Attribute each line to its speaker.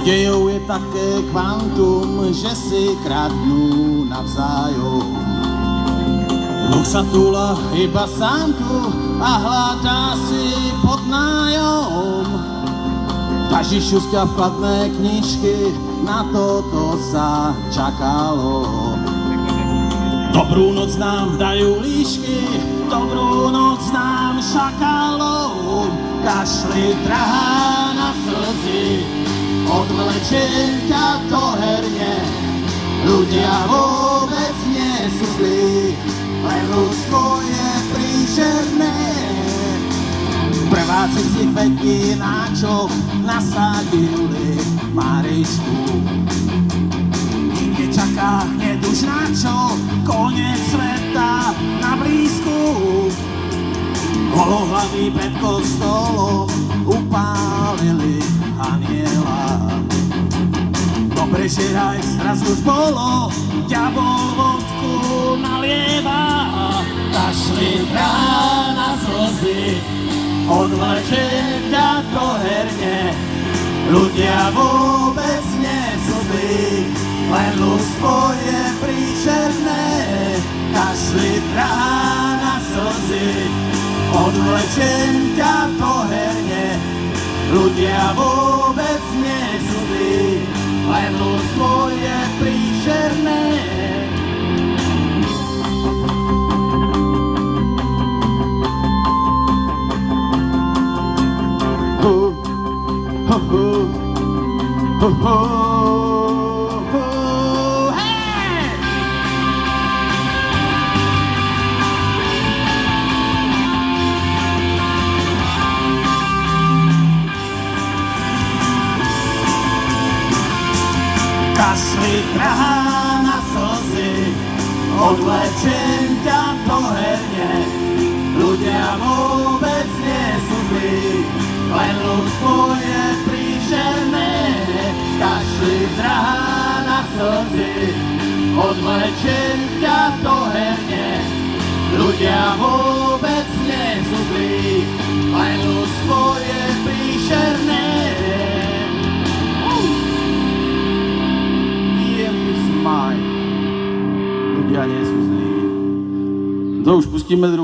Speaker 1: Dejov je také kvantum, že si kradnú navzájom. Duch sa túla iba sám tu a hľadá si pod nájom. Každý šustia vkladné knižky, na toto sa čakalo. Dobrú noc nám dajú líšky, dobrú noc nám šakalov. Kašli drahá na slzy, odvlečiem ťa do herne. Ľudia vôbec nie sú zlí, len ľudstvo je príšerné. Prváci si kvetky na čoch nasadili Marišku. Nikde čaká hneď už na čo, koniec sveta na blízku. Holohlavy pred kostolom upálili aniela. Dobre, že aj zraz už bolo, ďabol vodku nalieva. Kašli na slzy, odvlečiem ťa do herne. Ľudia vôbec nie sú zlí, len ľudstvo je príšerné. Kašli na slzy, odvlečiem ťa do herne. Ľudia vôbec nie sú zlí, len ľudstvo je príšerné. Kašli drahá na slzy, odvlečiem ťa do herne. Ľudia vôbec nie sú zlí, len ľudstvo je príšerné. Kašli drahá na slzy, odvlečiem ťa do herne. Ľudia vôbec nie sú zlí, len ľudstvo je príšerné. Ľudia nie sú zlí. To už pustíme